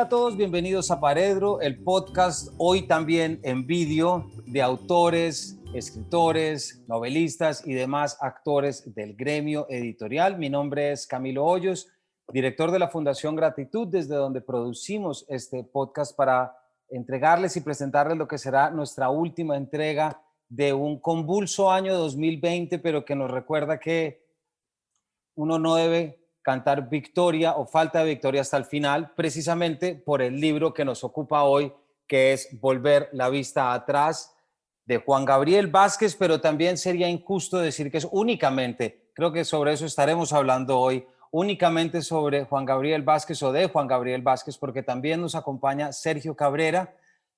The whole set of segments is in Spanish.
Hola a todos, bienvenidos a Paredro, el podcast hoy también en vídeo de autores, escritores, novelistas y demás actores del gremio editorial. Mi nombre es Camilo Hoyos, director de la Fundación Gratitud, desde donde producimos este podcast para entregarles y presentarles lo que será nuestra última entrega de un convulso año 2020, pero que nos recuerda que uno no debe cantar victoria o falta de victoria hasta el final, precisamente por el libro que nos ocupa hoy, que es Volver la vista atrás, de Juan Gabriel Vázquez, pero también sería injusto decir que es únicamente, creo que sobre eso estaremos hablando hoy, únicamente sobre Juan Gabriel Vázquez o de Juan Gabriel Vázquez, porque también nos acompaña Sergio Cabrera,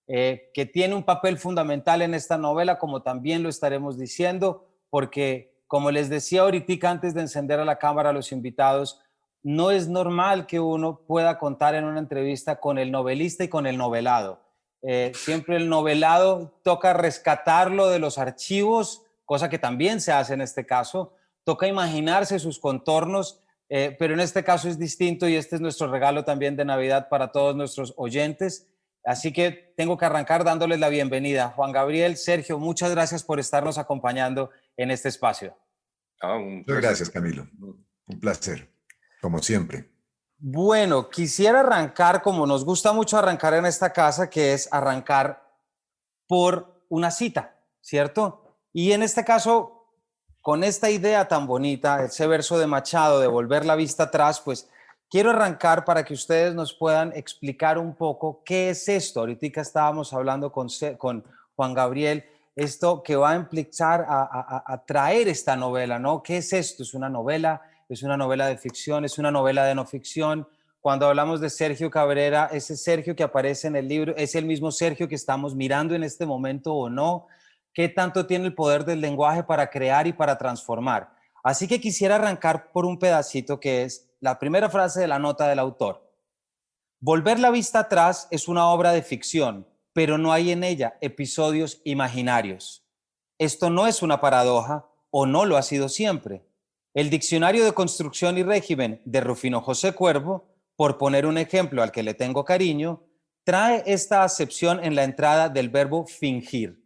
que tiene un papel fundamental en esta novela, como también lo estaremos diciendo, porque como les decía ahorita antes de encender a la cámara a los invitados, no es normal que uno pueda contar en una entrevista con el novelista y con el novelado. Siempre el novelado toca rescatarlo de los archivos, cosa que también se hace en este caso, toca imaginarse sus contornos, pero en este caso es distinto y este es nuestro regalo también de Navidad para todos nuestros oyentes. Así que tengo que arrancar dándoles la bienvenida. Juan Gabriel, Sergio, muchas gracias por estarnos acompañando en este espacio. Muchas gracias, Camilo. Un placer, como siempre. Bueno, quisiera arrancar, como nos gusta mucho arrancar en esta casa, que es arrancar por una cita, ¿cierto? Y en este caso, con esta idea tan bonita, ese verso de Machado de volver la vista atrás, pues quiero arrancar para que ustedes nos puedan explicar un poco qué es esto. Ahorita estábamos hablando con Juan Gabriel, esto que va a implicar a traer esta novela, ¿no? ¿Qué es esto? ¿Es una novela? ¿Es una novela de ficción? ¿Es una novela de no ficción? Cuando hablamos de Sergio Cabrera, ese Sergio que aparece en el libro, ¿es el mismo Sergio que estamos mirando en este momento o no? ¿Qué tanto tiene el poder del lenguaje para crear y para transformar? Así que quisiera arrancar por un pedacito que es la primera frase de la nota del autor. Volver la vista atrás es una obra de ficción, pero no hay en ella episodios imaginarios. Esto no es una paradoja o no lo ha sido siempre. El Diccionario de Construcción y Régimen de Rufino José Cuervo, por poner un ejemplo al que le tengo cariño, trae esta acepción en la entrada del verbo fingir: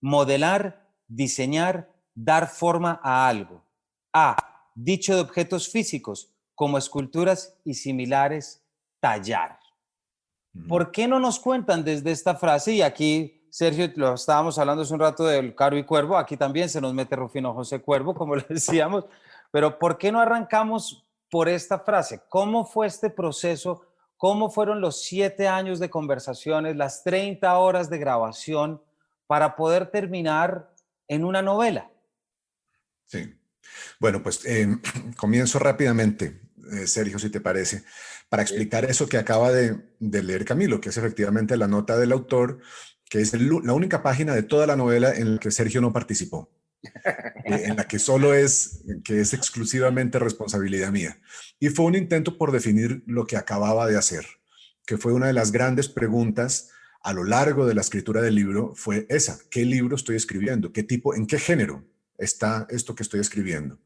modelar, diseñar, dar forma a algo. A. Dicho de objetos físicos, como esculturas y similares, tallar. ¿Por qué no nos cuentan desde esta frase? Y aquí, Sergio, lo estábamos hablando hace un rato del Caro y Cuervo, aquí también se nos mete Rufino José Cuervo, como le decíamos, pero ¿por qué no arrancamos por esta frase? ¿Cómo fue este proceso? ¿Cómo fueron los 7 años de conversaciones, las 30 horas de grabación para poder terminar en una novela? Sí. Bueno, pues comienzo rápidamente, Sergio, si te parece, para explicar eso que acaba de leer Camilo, que es efectivamente la nota del autor, que es la única página de toda la novela en la que Sergio no participó, en la que solo es exclusivamente responsabilidad mía. Y fue un intento por definir lo que acababa de hacer, que fue una de las grandes preguntas a lo largo de la escritura del libro, fue esa: ¿qué libro estoy escribiendo? ¿Qué tipo, en qué género está esto que estoy escribiendo?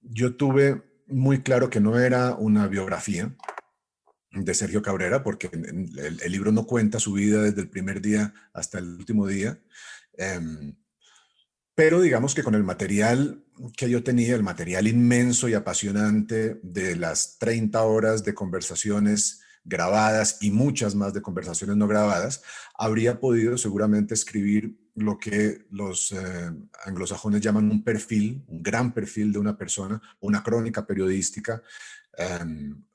Yo tuve muy claro que no era una biografía de Sergio Cabrera, porque el libro no cuenta su vida desde el primer día hasta el último día. Pero digamos que con el material que yo tenía, el material inmenso y apasionante de las 30 horas de conversaciones grabadas y muchas más de conversaciones no grabadas, habría podido seguramente escribir lo que los anglosajones llaman un perfil, un gran perfil de una persona, una crónica periodística,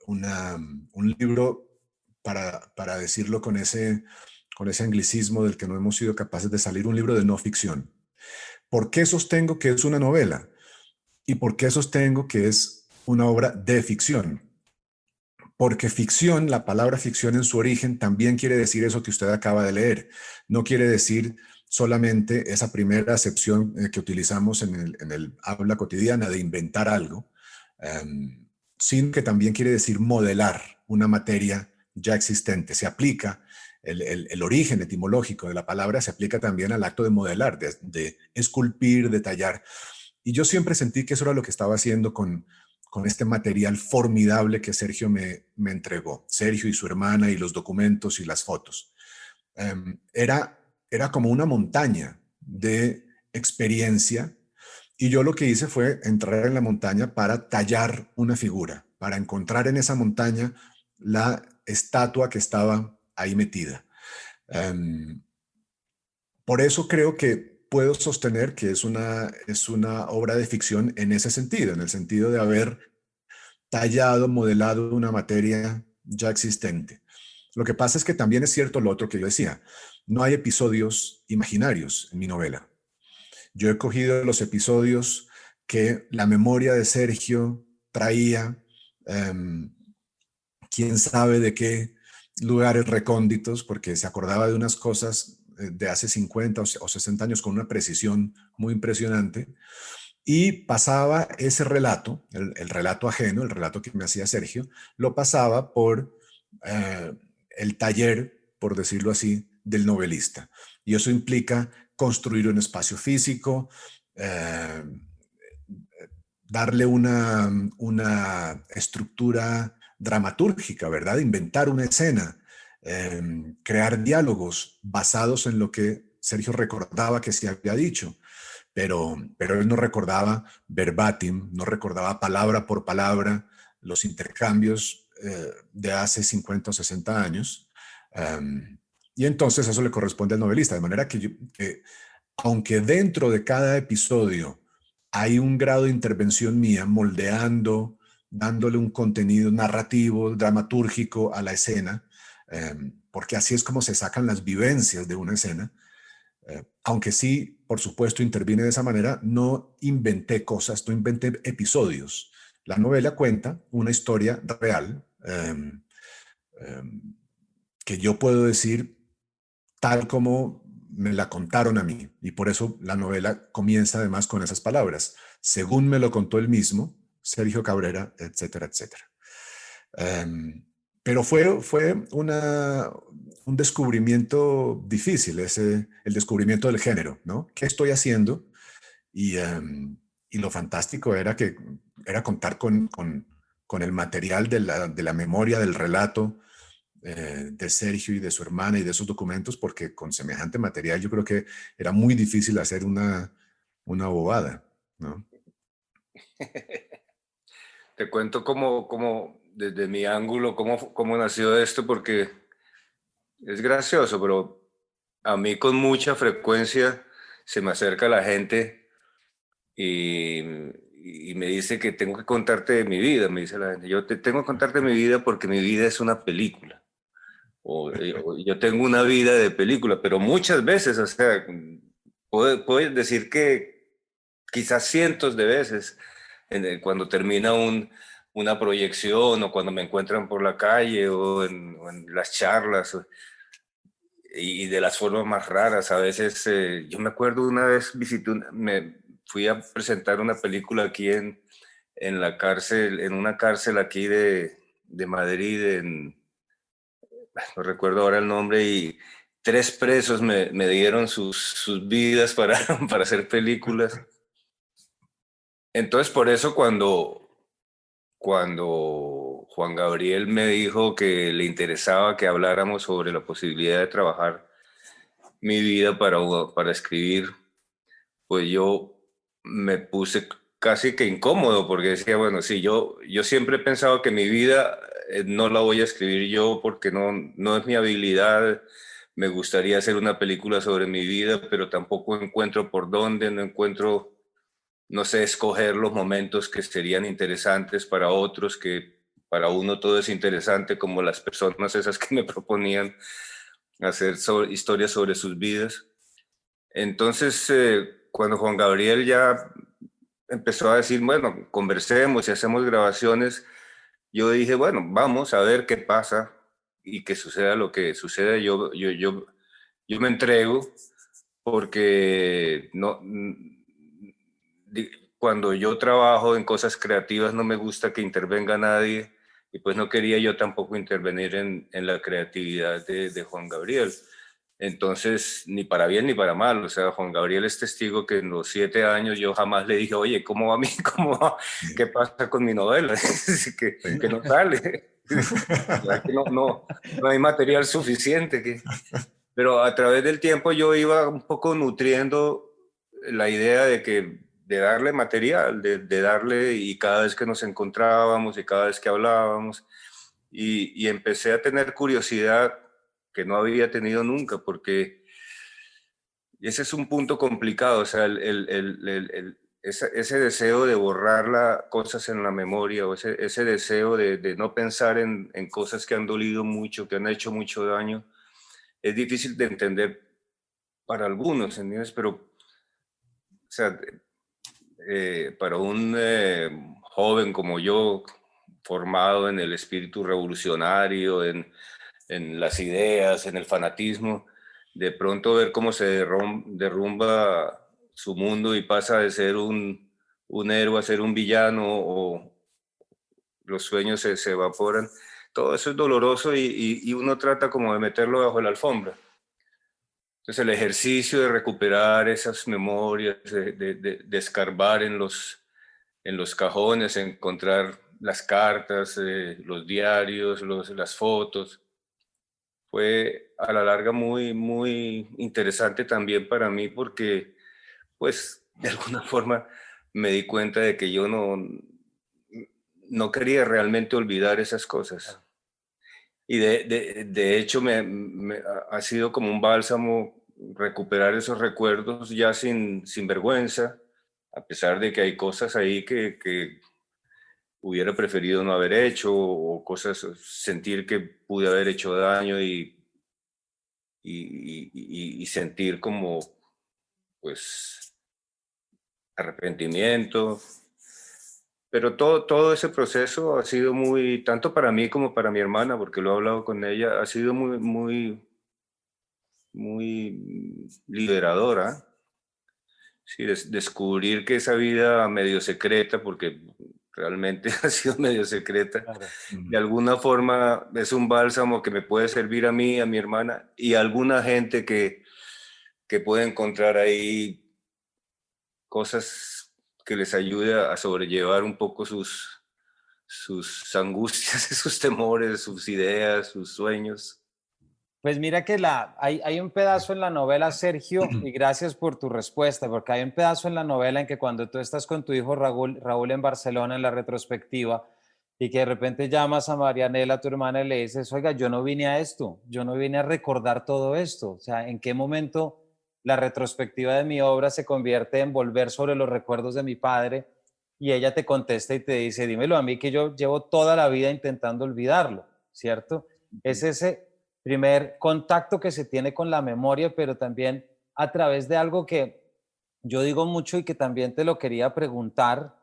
un libro, para decirlo con ese anglicismo del que no hemos sido capaces de salir, un libro de no ficción. ¿Por qué sostengo que es una novela? ¿Y por qué sostengo que es una obra de ficción? Porque ficción, la palabra ficción en su origen también quiere decir eso que usted acaba de leer. No quiere decir solamente esa primera acepción que utilizamos en el habla cotidiana de inventar algo, sino que también quiere decir modelar una materia ya existente. Se aplica el origen etimológico de la palabra, se aplica también al acto de modelar, de esculpir, de tallar. Y yo siempre sentí que eso era lo que estaba haciendo con con este material formidable que Sergio me entregó. Sergio y su hermana y los documentos y las fotos. Era como una montaña de experiencia y yo lo que hice fue entrar en la montaña para tallar una figura, para encontrar en esa montaña la estatua que estaba ahí metida. Por eso creo que puedo sostener que es una obra de ficción en ese sentido, en el sentido de haber tallado, modelado una materia ya existente. Lo que pasa es que también es cierto lo otro que yo decía, no hay episodios imaginarios en mi novela. Yo he cogido los episodios que la memoria de Sergio traía, quién sabe de qué lugares recónditos, porque se acordaba de unas cosas de hace 50 o 60 años con una precisión muy impresionante, y pasaba ese relato, el relato ajeno, el relato que me hacía Sergio, lo pasaba por el taller, por decirlo así, del novelista. Y eso implica construir un espacio físico, darle una estructura dramatúrgica, ¿verdad? Inventar una escena, crear diálogos basados en lo que Sergio recordaba que se había dicho, pero él no recordaba verbatim, no recordaba palabra por palabra los intercambios de hace 50 o 60 años. Y entonces eso le corresponde al novelista, de manera que aunque dentro de cada episodio hay un grado de intervención mía moldeando, dándole un contenido narrativo, dramatúrgico a la escena, porque así es como se sacan las vivencias de una escena. Aunque sí, por supuesto, intervine de esa manera, no inventé cosas, no inventé episodios. La novela cuenta una historia real que yo puedo decir tal como me la contaron a mí. Y por eso la novela comienza además con esas palabras, según me lo contó él mismo, Sergio Cabrera, etcétera, etcétera. Pero fue un descubrimiento difícil, el descubrimiento del género, ¿no? ¿Qué estoy haciendo? Y lo fantástico era contar con el material de la memoria, del relato de Sergio y de su hermana y de esos documentos, porque con semejante material yo creo que era muy difícil hacer una bobada, ¿no? Te cuento cómo desde mi ángulo, cómo nació esto, porque es gracioso, pero a mí con mucha frecuencia se me acerca la gente y, y me dice que tengo que contarte de mi vida, me dice la gente. Yo te tengo que contarte mi vida porque mi vida es una película. O yo tengo una vida de película, pero muchas veces, o sea, puedo decir que quizás cientos de veces, cuando termina una proyección o cuando me encuentran por la calle o en las charlas, y de las formas más raras. A veces, yo me acuerdo una vez me fui a presentar una película aquí en la cárcel, en una cárcel aquí de Madrid, no recuerdo ahora el nombre, y 3 presos me dieron sus vidas para hacer películas. Entonces, por eso cuando Juan Gabriel me dijo que le interesaba que habláramos sobre la posibilidad de trabajar mi vida para escribir, pues yo me puse casi que incómodo porque decía, bueno, sí, yo siempre he pensado que mi vida no la voy a escribir yo porque no es mi habilidad. Me gustaría hacer una película sobre mi vida, pero tampoco encuentro por dónde, no encuentro, no sé, escoger los momentos que serían interesantes para otros, que para uno todo es interesante, como las personas esas que me proponían hacer historias sobre sus vidas. Entonces, cuando Juan Gabriel ya empezó a decir, bueno, conversemos y hacemos grabaciones, yo dije, bueno, vamos a ver qué pasa y que suceda lo que suceda. Yo me entrego porque cuando yo trabajo en cosas creativas no me gusta que intervenga nadie y pues no quería yo tampoco intervenir en la creatividad de Juan Gabriel. Entonces, ni para bien ni para mal. O sea, Juan Gabriel es testigo que en los 7 años yo jamás le dije, oye, ¿cómo va mi, cómo va? ¿Qué pasa con mi novela? que no sale. Que no hay material suficiente. Pero a través del tiempo yo iba un poco nutriendo la idea de darle material, de darle, y cada vez que nos encontrábamos y cada vez que hablábamos, y empecé a tener curiosidad que no había tenido nunca, porque ese es un punto complicado, o sea, ese deseo de borrar cosas en la memoria, o ese deseo de no pensar en cosas que han dolido mucho, que han hecho mucho daño, es difícil de entender para algunos, ¿entiendes? Pero, o sea, para un joven como yo, formado en el espíritu revolucionario, en las ideas, en el fanatismo, de pronto ver cómo se derrumba su mundo y pasa de ser un héroe a ser un villano, o los sueños se evaporan, todo eso es doloroso, y uno trata como de meterlo bajo la alfombra. Entonces el ejercicio de recuperar esas memorias, de escarbar en los cajones, encontrar las cartas, los diarios, las fotos, fue a la larga muy, muy interesante también para mí, porque pues de alguna forma me di cuenta de que yo no quería realmente olvidar esas cosas. Y de hecho ha sido como un bálsamo recuperar esos recuerdos ya sin vergüenza, a pesar de que hay cosas ahí que hubiera preferido no haber hecho, o cosas, sentir que pude haber hecho daño, y sentir como, pues, arrepentimiento. Pero todo ese proceso ha sido muy, tanto para mí como para mi hermana, porque lo he hablado con ella, ha sido muy, muy, muy liberadora. Sí, descubrir que esa vida medio secreta, porque realmente ha sido medio secreta, Claro. de alguna forma es un bálsamo que me puede servir a mí, a mi hermana y a alguna gente que puede encontrar ahí cosas que les ayude a sobrellevar un poco sus angustias, sus temores, sus ideas, sus sueños. Pues mira que hay un pedazo en la novela, Sergio, y gracias por tu respuesta, porque hay un pedazo en la novela en que cuando tú estás con tu hijo Raúl en Barcelona en la retrospectiva, y que de repente llamas a Marianela, tu hermana, y le dices, oiga, yo no vine a esto, yo no vine a recordar todo esto. O sea, ¿en qué momento la retrospectiva de mi obra se convierte en volver sobre los recuerdos de mi padre? Y ella te contesta y te dice, dímelo a mí, que yo llevo toda la vida intentando olvidarlo, ¿cierto? Es ese primer contacto que se tiene con la memoria, pero también a través de algo que yo digo mucho y que también te lo quería preguntar,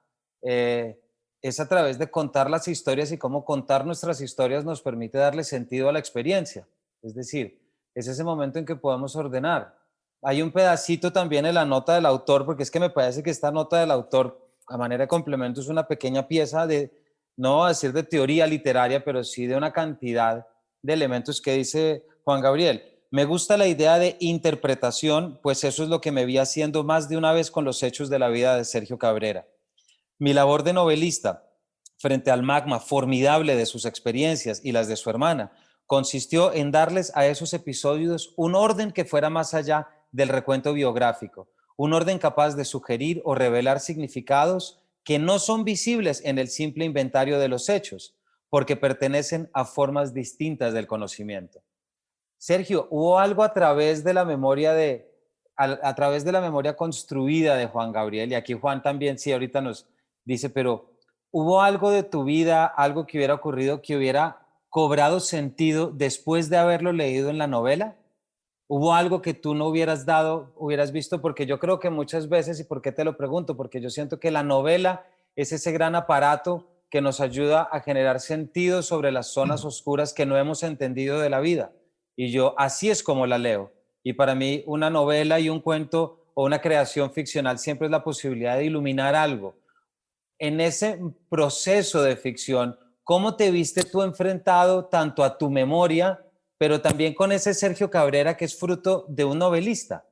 es a través de contar las historias, y cómo contar nuestras historias nos permite darle sentido a la experiencia. Es decir, es ese momento en que podemos ordenar. Hay un pedacito también en la nota del autor, porque es que me parece que esta nota del autor, a manera de complemento, es una pequeña pieza de, no voy a decir de teoría literaria, pero sí de una cantidad de elementos que dice Juan Gabriel. Me gusta la idea de interpretación, pues eso es lo que me vi haciendo más de una vez con los hechos de la vida de Sergio Cabrera. Mi labor de novelista, frente al magma formidable de sus experiencias y las de su hermana, consistió en darles a esos episodios un orden que fuera más allá del recuento biográfico, un orden capaz de sugerir o revelar significados que no son visibles en el simple inventario de los hechos, porque pertenecen a formas distintas del conocimiento. Sergio, ¿hubo algo a través de la memoria a través de la memoria construida de Juan Gabriel? Y aquí Juan también sí ahorita nos dice, pero ¿hubo algo de tu vida, algo que hubiera ocurrido que hubiera cobrado sentido después de haberlo leído en la novela? ¿Hubo algo que tú no hubieras visto? Porque yo creo que muchas veces, ¿y por qué te lo pregunto? Porque yo siento que la novela es ese gran aparato que nos ayuda a generar sentido sobre las zonas oscuras que no hemos entendido de la vida. Y yo así es como la leo. Y para mí una novela y un cuento o una creación ficcional siempre es la posibilidad de iluminar algo. En ese proceso de ficción, ¿cómo te viste tú enfrentado tanto a tu memoria pero también con ese Sergio Cabrera que es fruto de un novelista.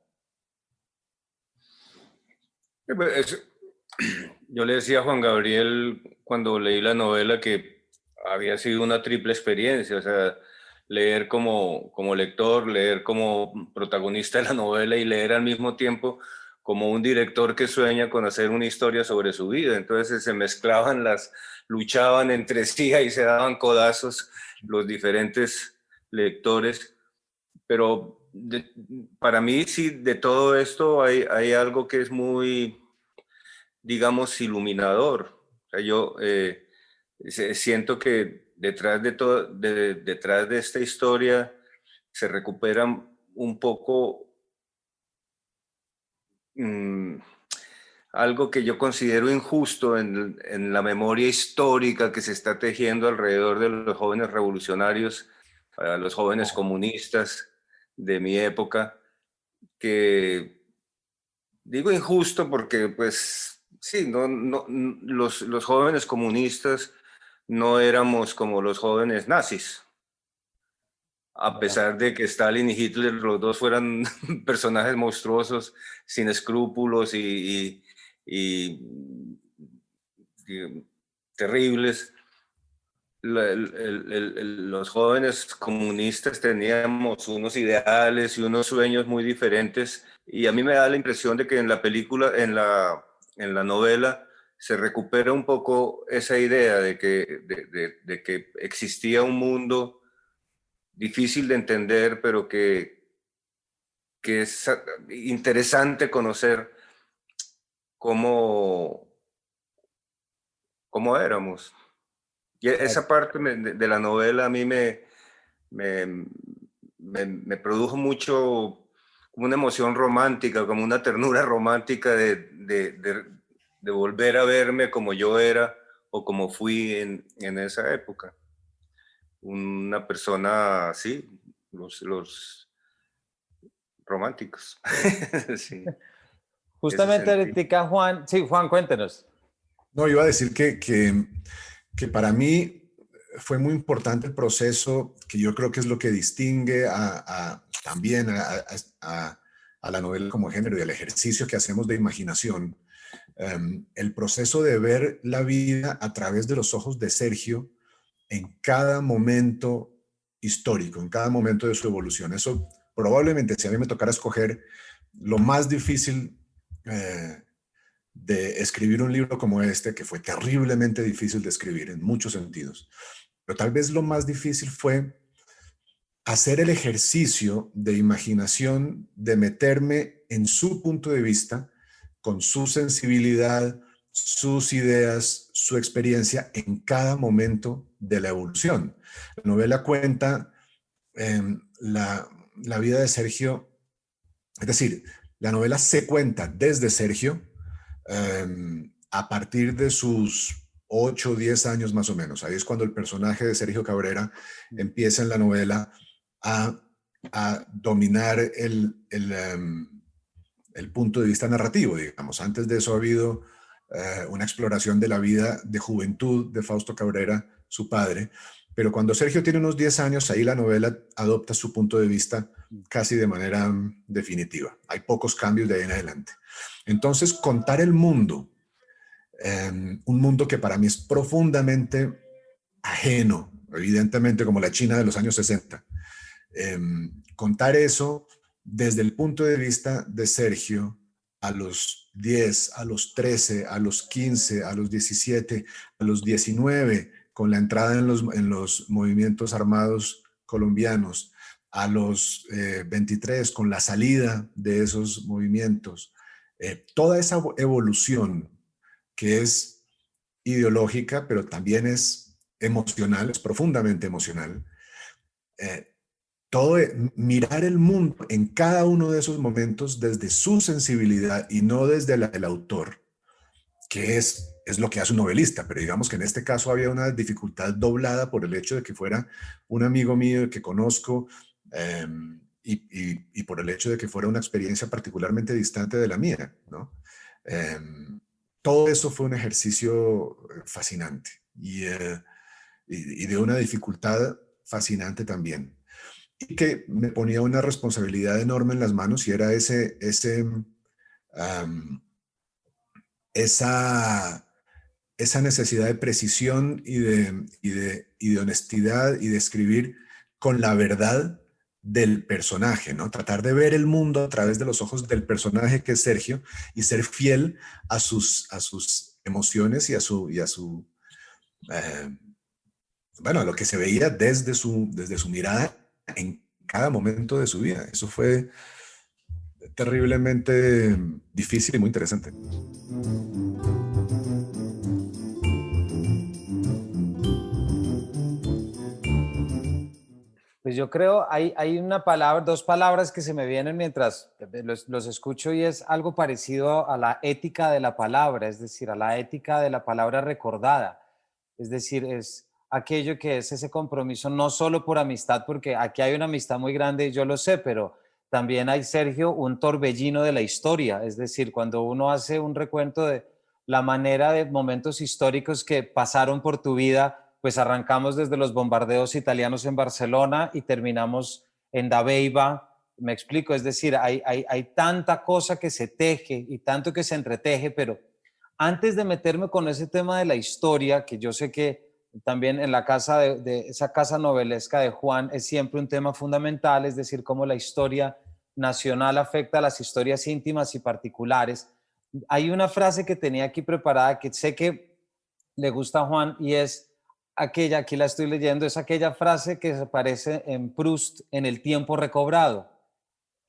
Yo le decía a Juan Gabriel cuando leí la novela que había sido una triple experiencia, o sea, leer como lector, leer como protagonista de la novela y leer al mismo tiempo como un director que sueña con hacer una historia sobre su vida. Entonces se mezclaban luchaban entre sí y se daban codazos los diferentes lectores. Pero para mí sí, de todo esto hay algo que es muy, digamos, iluminador. O sea, yo siento que detrás de esta historia se recupera un poco algo que yo considero injusto en la memoria histórica que se está tejiendo alrededor de los jóvenes revolucionarios, a los jóvenes comunistas de mi época, que digo injusto porque, pues, sí, los jóvenes comunistas no éramos como los jóvenes nazis, a pesar de que Stalin y Hitler, los dos fueran personajes monstruosos, sin escrúpulos y terribles. Los jóvenes comunistas teníamos unos ideales y unos sueños muy diferentes, y a mí me da la impresión de que en la película, en la novela, se recupera un poco esa idea de que existía un mundo difícil de entender, pero que es interesante conocer cómo éramos. Y esa parte de la novela a mí me produjo mucho, como una emoción romántica, como una ternura romántica de volver a verme como yo era o como fui en esa época. Una persona así, los románticos. Sí, ese Justamente sentido. ahorita, Juan, sí, Juan, cuéntenos. No, iba a decir que para mí fue muy importante el proceso, que yo creo que es lo que distingue también a la novela como género y al ejercicio que hacemos de imaginación. El proceso de ver la vida a través de los ojos de Sergio en cada momento histórico, en cada momento de su evolución. Eso probablemente, si a mí me tocara escoger lo más difícil de escribir un libro como este, que fue terriblemente difícil de escribir en muchos sentidos, pero tal vez lo más difícil fue hacer el ejercicio de imaginación, de meterme en su punto de vista, con su sensibilidad, sus ideas, su experiencia en cada momento de la evolución. La novela cuenta la vida de Sergio, es decir, la novela se cuenta desde Sergio a partir de sus 8 o 10 años más o menos. Ahí es cuando el personaje de Sergio Cabrera empieza en la novela a dominar el punto de vista narrativo, digamos. Antes de eso ha habido una exploración de la vida de juventud de Fausto Cabrera, su padre, pero cuando Sergio tiene unos 10 años, ahí la novela adopta su punto de vista casi de manera definitiva. Hay pocos cambios de ahí en adelante. Entonces, contar el mundo, un mundo que para mí es profundamente ajeno, evidentemente como la China de los años 60, contar eso desde el punto de vista de Sergio a los 10, a los 13, a los 15, a los 17, a los 19, con la entrada en los movimientos armados colombianos, a los 23, con la salida de esos movimientos. Toda esa evolución que es ideológica, pero también es emocional, es profundamente emocional. Mirar el mundo en cada uno de esos momentos desde su sensibilidad y no desde la del autor, que es lo que hace un novelista, pero digamos que en este caso había una dificultad doblada por el hecho de que fuera un amigo mío que conozco y por el hecho de que fuera una experiencia particularmente distante de la mía, ¿no? Todo eso fue un ejercicio fascinante y de una dificultad fascinante también. que me ponía una responsabilidad enorme en las manos y era esa, esa necesidad de precisión y de honestidad y de escribir con la verdad del personaje, ¿no? Tratar de ver el mundo a través de los ojos del personaje que es Sergio y ser fiel a sus emociones y a su bueno, a lo que se veía desde su mirada en cada momento de su vida. Eso fue terriblemente difícil y muy interesante. Pues yo creo, hay una palabra, dos palabras que se me vienen mientras los escucho y es algo parecido a la ética de la palabra, es decir, a la ética de la palabra recordada. Es decir, es aquello que es ese compromiso no solo por amistad, porque aquí hay una amistad muy grande, yo lo sé, pero también hay, Sergio, un torbellino de la historia. Es decir, cuando uno hace un recuento de la manera de momentos históricos que pasaron por tu vida, pues arrancamos desde los bombardeos italianos en Barcelona y terminamos en Dabeiba. Me explico, es decir, hay tanta cosa que se teje y tanto que se entreteje, pero antes de meterme con ese tema de la historia, que yo sé que también en la casa de esa casa novelesca de Juan es siempre un tema fundamental, es decir, cómo la historia nacional afecta a las historias íntimas y particulares. Hay una frase que tenía aquí preparada que sé que le gusta a Juan y es aquella, aquí la estoy leyendo, es aquella frase que aparece en Proust en El tiempo recobrado,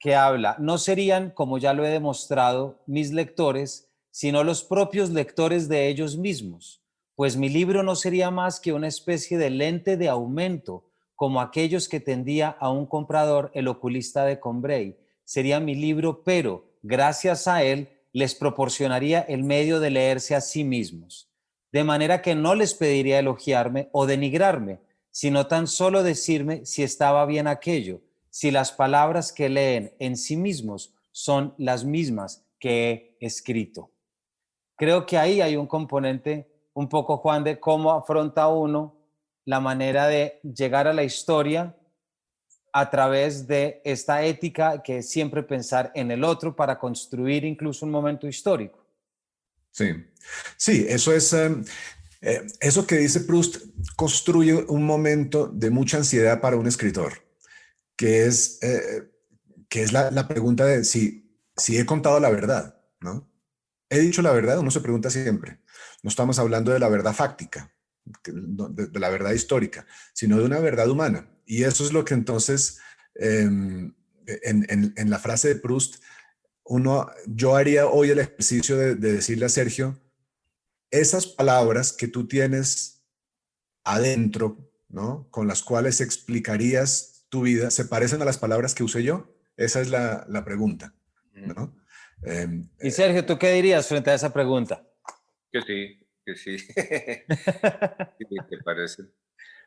que habla, no serían, como ya lo he demostrado, mis lectores, sino los propios lectores de ellos mismos, pues mi libro no sería más que una especie de lente de aumento, como aquellos que tendía a un comprador el oculista de Combray. Sería mi libro, pero gracias a él les proporcionaría el medio de leerse a sí mismos. De manera que no les pediría elogiarme o denigrarme, sino tan solo decirme si estaba bien aquello, si las palabras que leen en sí mismos son las mismas que he escrito. Creo que ahí hay un componente un poco, Juan, de cómo afronta uno la manera de llegar a la historia a través de esta ética que es siempre pensar en el otro para construir incluso un momento histórico. Sí, sí, eso es, eso que dice Proust construye un momento de mucha ansiedad para un escritor, que que es la pregunta de si he contado la verdad, ¿no? He dicho la verdad, uno se pregunta siempre. No estamos hablando de la verdad fáctica, de la verdad histórica, sino de una verdad humana. Y eso es lo que entonces, en la frase de Proust, yo haría hoy el ejercicio de decirle a Sergio, esas palabras que tú tienes adentro, ¿no? Con las cuales explicarías tu vida, ¿se parecen a las palabras que usé yo? Esa es la pregunta, ¿no? Y Sergio, ¿tú qué dirías frente a esa pregunta? Que sí, que sí. Sí, ¿te parece?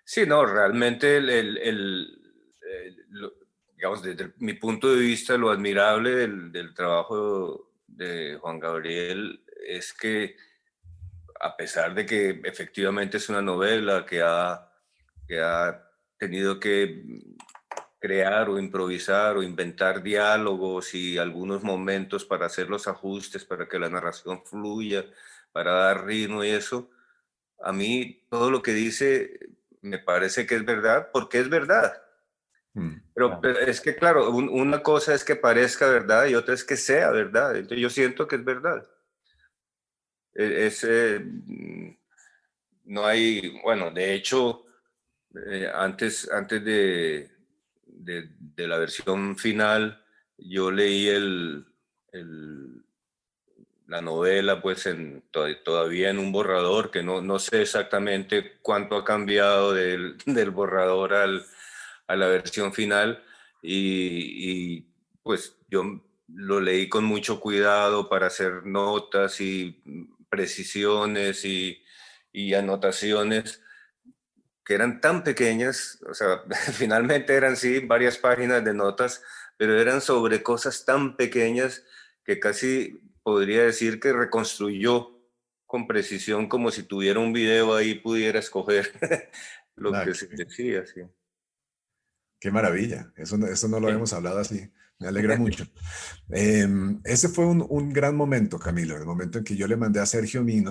Sí, no, realmente digamos, desde mi punto de vista, lo admirable del trabajo de Juan Gabriel es que a pesar de que efectivamente es una novela que ha tenido que crear o improvisar o inventar diálogos y algunos momentos para hacer los ajustes, para que la narración fluya, para dar ritmo y eso, a mí todo lo que dice me parece que es verdad, porque es verdad. Pero es que, claro, una cosa es que parezca verdad y otra es que sea verdad. Entonces yo siento que es verdad. Es, no hay, bueno, de hecho, antes de la versión final, yo leí la novela pues todavía en un borrador, que no sé exactamente cuánto ha cambiado del borrador a la versión final, y pues yo lo leí con mucho cuidado para hacer notas y precisiones y anotaciones que eran tan pequeñas, o sea, finalmente eran sí varias páginas de notas, pero eran sobre cosas tan pequeñas que casi podría decir que reconstruyó con precisión, como si tuviera un video ahí pudiera escoger lo que se decía, sí. Qué maravilla. Eso no lo Sí. habíamos hablado así. Me alegra mucho. Ese fue un gran momento, Camilo, el momento en que yo le mandé a Sergio mi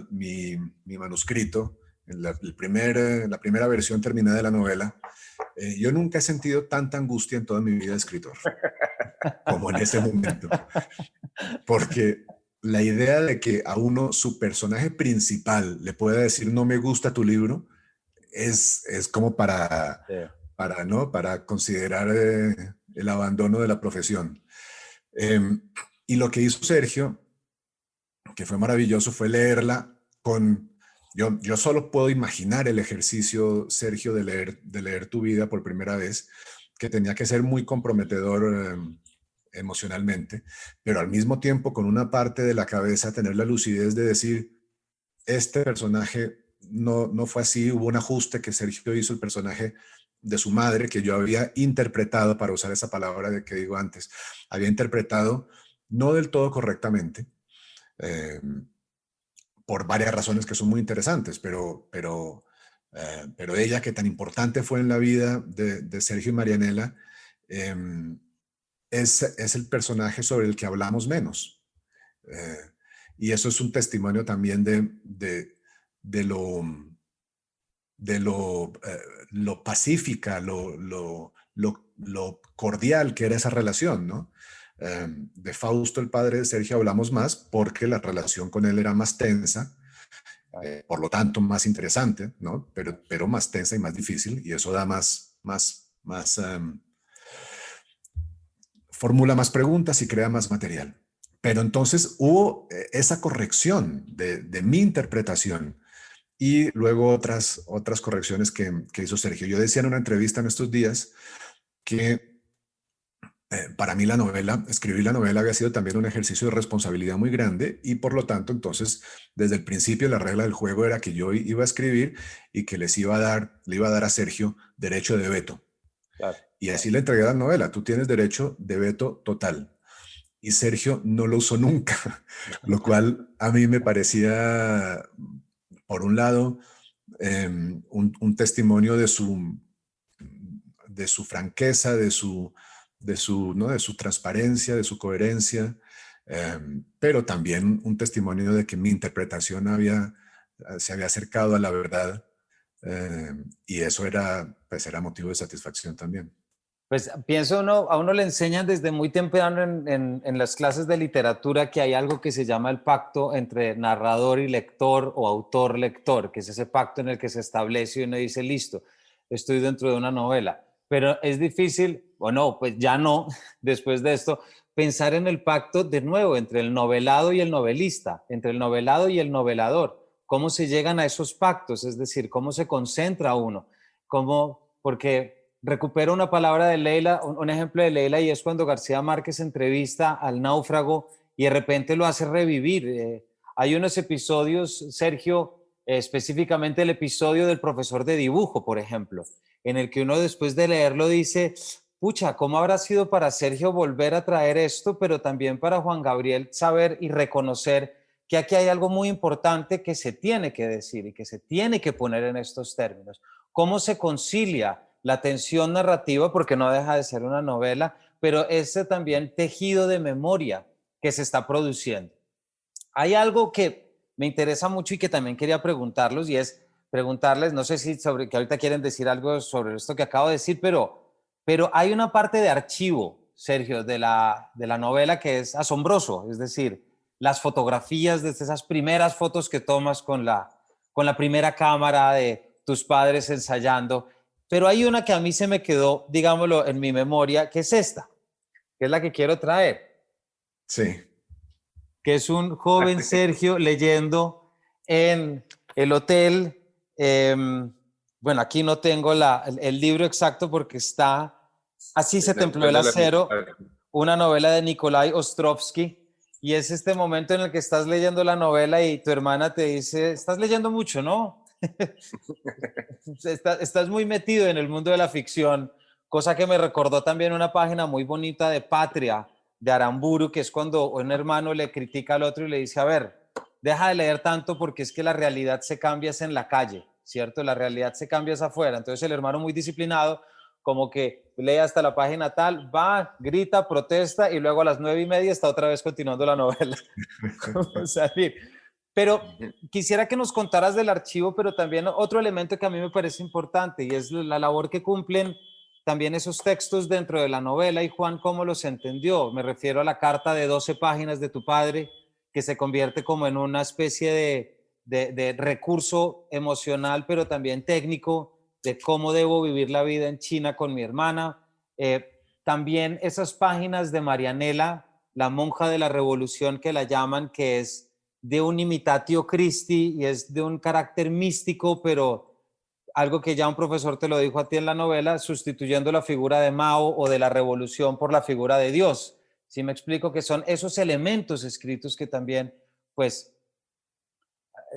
manuscrito, la primera versión terminada de la novela. Yo nunca he sentido tanta angustia en toda mi vida de escritor como en ese momento, porque la idea de que a uno, su personaje principal, le pueda decir no me gusta tu libro, es como Sí. ¿no? Para considerar el abandono de la profesión. Eh, y lo que hizo Sergio, que fue maravilloso, fue leerla con... Yo solo puedo imaginar el ejercicio, Sergio, de leer tu vida por primera vez, que tenía que ser muy comprometedor emocionalmente, pero al mismo tiempo con una parte de la cabeza tener la lucidez de decir, este personaje no fue así, hubo un ajuste que Sergio hizo, el personaje de su madre, que yo había interpretado, para usar esa palabra de que digo antes, había interpretado no del todo correctamente, eh, por varias razones que son muy interesantes, pero ella, que tan importante fue en la vida de Sergio y Marianela, eh, es el personaje sobre el que hablamos menos. Eh, y eso es un testimonio también de lo pacífica, lo cordial que era esa relación, ¿no? De Fausto, el padre de Sergio, hablamos más porque la relación con él era más tensa, por lo tanto más interesante, ¿no? Pero más tensa y más difícil, y eso da formula más preguntas y crea más material. Pero entonces hubo esa corrección de mi interpretación y luego otras correcciones que hizo Sergio. Yo decía en una entrevista en estos días que para mí escribir la novela había sido también un ejercicio de responsabilidad muy grande y por lo tanto entonces desde el principio la regla del juego era que yo iba a escribir y que le iba a dar a Sergio derecho de veto. Claro. Y así le entregué la novela, tú tienes derecho de veto total. Y Sergio no lo usó nunca, lo cual a mí me parecía, por un lado, un testimonio de su franqueza, ¿no? De su transparencia, de su coherencia, pero también un testimonio de que mi interpretación se había acercado a la verdad, y eso pues era motivo de satisfacción también. Pues pienso, a uno le enseñan desde muy temprano en las clases de literatura que hay algo que se llama el pacto entre narrador y lector o autor-lector, que es ese pacto en el que se establece y uno dice, listo, estoy dentro de una novela. Pero es difícil, o no, pues ya no, después de esto, pensar en el pacto de nuevo entre el novelado y el novelista, entre el novelado y el novelador. ¿Cómo se llegan a esos pactos? Es decir, ¿cómo se concentra uno? Porque recupero una palabra de Leila, un ejemplo de Leila, y es cuando García Márquez entrevista al náufrago y de repente lo hace revivir. Hay unos episodios, Sergio, específicamente el episodio del profesor de dibujo, por ejemplo, en el que uno después de leerlo dice, pucha, ¿cómo habrá sido para Sergio volver a traer esto, pero también para Juan Gabriel saber y reconocer que aquí hay algo muy importante que se tiene que decir y que se tiene que poner en estos términos? ¿Cómo se concilia la tensión narrativa, porque no deja de ser una novela, pero ese también tejido de memoria que se está produciendo? Hay algo que me interesa mucho y que también quería preguntarlos, y es preguntarles, no sé si sobre que ahorita quieren decir algo sobre esto que acabo de decir, pero hay una parte de archivo, Sergio, de la novela que es asombroso, es decir, las fotografías desde esas primeras fotos que tomas con la primera cámara de tus padres ensayando, pero hay una que a mí se me quedó, digámoslo, en mi memoria, que es esta, que es la que quiero traer, Sí. que es un joven Sergio leyendo en el hotel. Bueno, aquí no tengo el libro exacto porque está Así se templó el acero, una novela de Nikolai Ostrovsky. Y es este momento en el que estás leyendo la novela y tu hermana te dice, estás leyendo mucho, ¿no? Estás muy metido en el mundo de la ficción, cosa que me recordó también una página muy bonita de Patria, de Aramburu, que es cuando un hermano le critica al otro y le dice, a ver, deja de leer tanto porque es que la realidad se cambia en la calle, ¿cierto? La realidad se cambia afuera. Entonces el hermano muy disciplinado, como que lee hasta la página tal, va, grita, protesta y luego a las 9:30 está otra vez continuando la novela. ¿Cómo salir? Pero quisiera que nos contaras del archivo, pero también otro elemento que a mí me parece importante y es la labor que cumplen también esos textos dentro de la novela y Juan cómo los entendió. Me refiero a la carta de 12 páginas de tu padre que se convierte como en una especie de recurso emocional, pero también técnico de cómo debo vivir la vida en China con mi hermana. También esas páginas de Marianela, la monja de la revolución que la llaman, que es de un imitatio Christi y es de un carácter místico, pero algo que ya un profesor te lo dijo a ti en la novela, sustituyendo la figura de Mao o de la revolución por la figura de Dios. ¿Sí me explico? Que son esos elementos escritos que también, pues,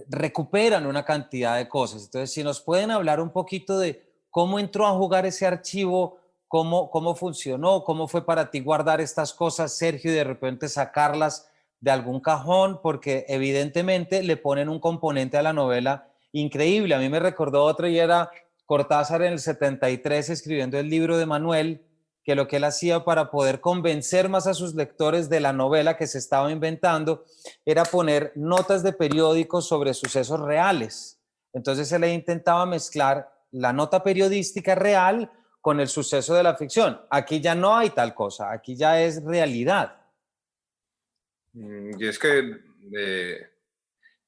recuperan una cantidad de cosas. Entonces, si nos pueden hablar un poquito de cómo entró a jugar ese archivo, cómo funcionó, cómo fue para ti guardar estas cosas, Sergio, y de repente sacarlas de algún cajón, porque evidentemente le ponen un componente a la novela increíble. A mí me recordó otro y era Cortázar en el 73 escribiendo el libro de Manuel, que lo que él hacía para poder convencer más a sus lectores de la novela que se estaba inventando era poner notas de periódicos sobre sucesos reales. Entonces él intentaba mezclar la nota periodística real con el suceso de la ficción. Aquí ya no hay tal cosa, aquí ya es realidad. Y es que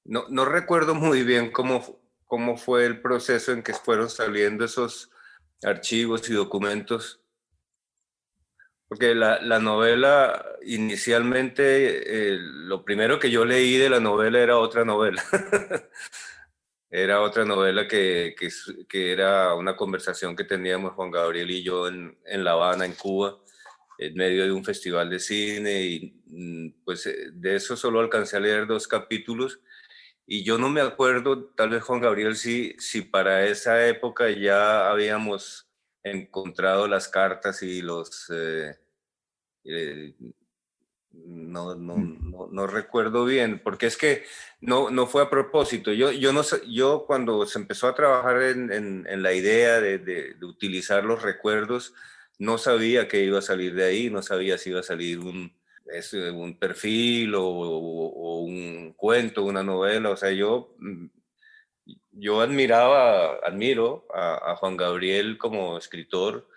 no recuerdo muy bien cómo fue el proceso en que fueron saliendo esos archivos y documentos, porque la novela inicialmente, lo primero que yo leí de la novela era otra novela. Era otra novela que era una conversación que teníamos Juan Gabriel y yo en La Habana, en Cuba, en medio de un festival de cine, y pues de eso solo alcancé a leer 2 capítulos, y yo no me acuerdo, tal vez Juan Gabriel, si para esa época ya habíamos encontrado las cartas y los... no recuerdo bien, porque es que no fue a propósito. Yo cuando se empezó a trabajar en la idea de utilizar los recuerdos, no sabía que iba a salir de ahí, no sabía si iba a salir un perfil o un cuento, una novela. O sea, yo admiro a Juan Gabriel como escritor.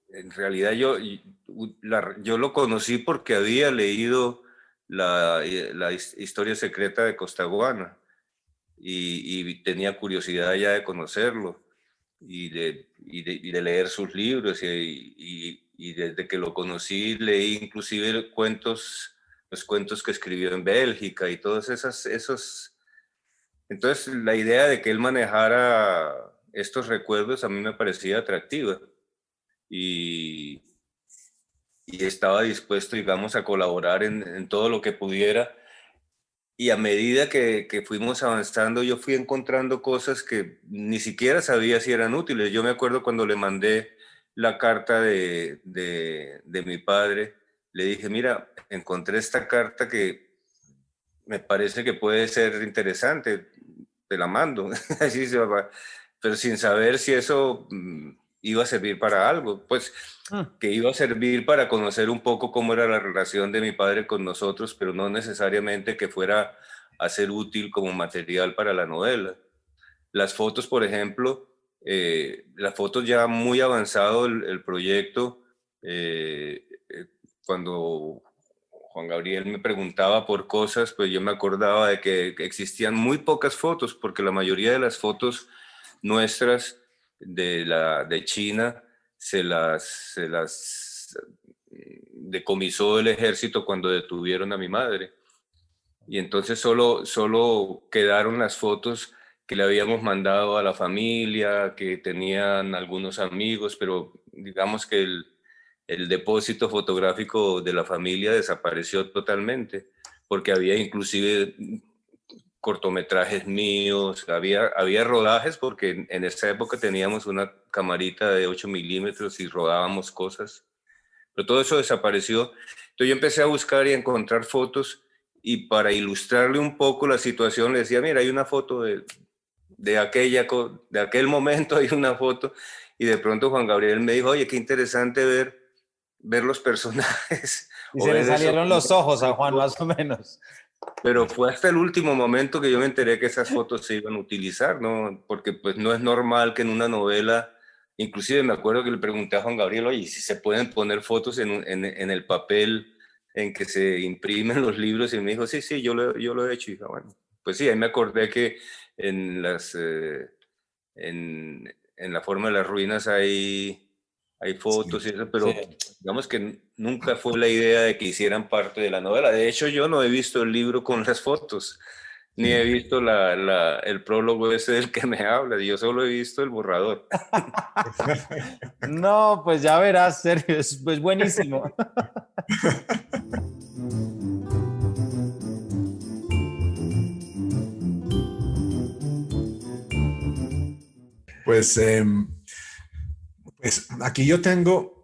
En realidad yo lo conocí porque había leído la historia secreta de Costaguana y tenía curiosidad ya de conocerlo y de leer sus libros, y desde que lo conocí leí inclusive los cuentos que escribió en Bélgica y todos esos. Entonces la idea de que él manejara estos recuerdos a mí me parecía atractiva. Y estaba dispuesto, digamos, a colaborar en todo lo que pudiera. Y a medida que fuimos avanzando, yo fui encontrando cosas que ni siquiera sabía si eran útiles. Yo me acuerdo cuando le mandé la carta de mi padre, le dije, mira, encontré esta carta que me parece que puede ser interesante, te la mando. Así se va, pero sin saber si eso iba a servir para algo, pues que iba a servir para conocer un poco cómo era la relación de mi padre con nosotros, pero no necesariamente que fuera a ser útil como material para la novela. Las fotos, por ejemplo, las fotos ya muy avanzado el proyecto, cuando Juan Gabriel me preguntaba por cosas, pues yo me acordaba de que existían muy pocas fotos, porque la mayoría de las fotos nuestras de China se las decomisó el ejército cuando detuvieron a mi madre. Y entonces solo quedaron las fotos que le habíamos mandado a la familia, que tenían algunos amigos, pero digamos que el depósito fotográfico de la familia desapareció totalmente, porque había inclusive cortometrajes míos, había rodajes, porque en esa época teníamos una camarita de 8 milímetros y rodábamos cosas, pero todo eso desapareció. Entonces yo empecé a buscar y a encontrar fotos, y para ilustrarle un poco la situación le decía, mira, hay una foto de aquel momento, hay una foto, y de pronto Juan Gabriel me dijo, oye, qué interesante ver los personajes. Y o se le ver eso. salieron los ojos a Juan, más o menos. Pero fue hasta el último momento que yo me enteré que esas fotos se iban a utilizar, ¿no? Porque pues no es normal que en una novela, inclusive me acuerdo que le pregunté a Juan Gabriel, oye, si se pueden poner fotos en el papel en que se imprimen los libros, y me dijo, sí, sí, yo lo he hecho. Y dije, bueno, pues sí, ahí me acordé que en en la forma de las ruinas hay fotos Sí. y eso, Sí. pero digamos que nunca fue la idea de que hicieran parte de la novela. De hecho, yo no he visto el libro con las fotos, ni he visto el prólogo ese del que me habla, yo solo he visto el borrador. No, pues ya verás, Sergio, es pues buenísimo. Pues, pues aquí yo tengo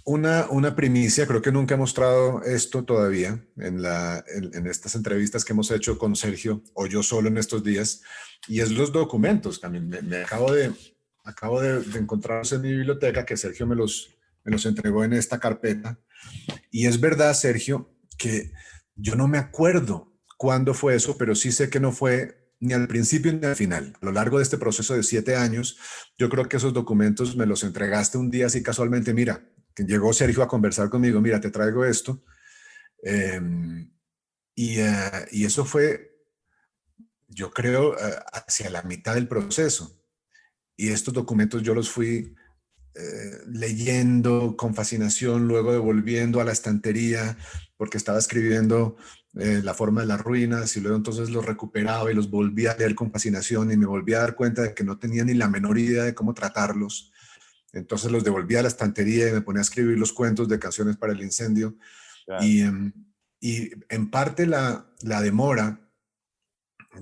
una primicia, creo que nunca he mostrado esto todavía en estas entrevistas que hemos hecho con Sergio o yo solo en estos días, y es los documentos. También me acabo de encontrarlos en mi biblioteca, que Sergio me los entregó en esta carpeta. Y es verdad, Sergio, que yo no me acuerdo cuándo fue eso, pero sí sé que no fue ni al principio ni al final. A lo largo de este proceso de 7 años, yo creo que esos documentos me los entregaste un día así casualmente. Mira, que llegó Sergio a conversar conmigo, mira, te traigo esto. Eh, y eso fue, yo creo, hacia la mitad del proceso. Y estos documentos yo los fui leyendo con fascinación, luego devolviendo a la estantería, porque estaba escribiendo La forma de las ruinas, y luego entonces los recuperaba y los volví a leer con fascinación, y me volví a dar cuenta de que no tenía ni la menor idea de cómo tratarlos. Entonces los devolví a la estantería y me ponía a escribir los cuentos de Canciones para el Incendio. Claro. Y en parte la demora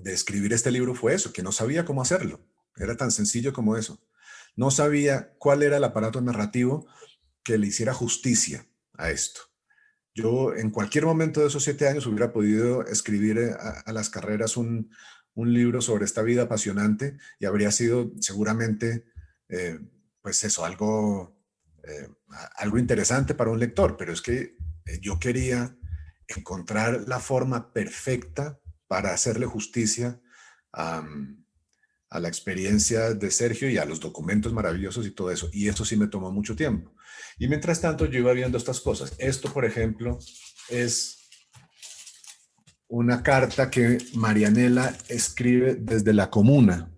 de escribir este libro fue eso, que no sabía cómo hacerlo. Era tan sencillo como eso. No sabía cuál era el aparato narrativo que le hiciera justicia a esto. Yo en cualquier momento de esos 7 años hubiera podido escribir a las carreras un libro sobre esta vida apasionante, y habría sido seguramente, eh, pues eso, algo interesante para un lector, pero es que yo quería encontrar la forma perfecta para hacerle justicia a, a la experiencia de Sergio y a los documentos maravillosos y todo eso. Y eso sí me tomó mucho tiempo. Y mientras tanto yo iba viendo estas cosas. Esto, por ejemplo, es una carta que Marianela escribe desde la comuna,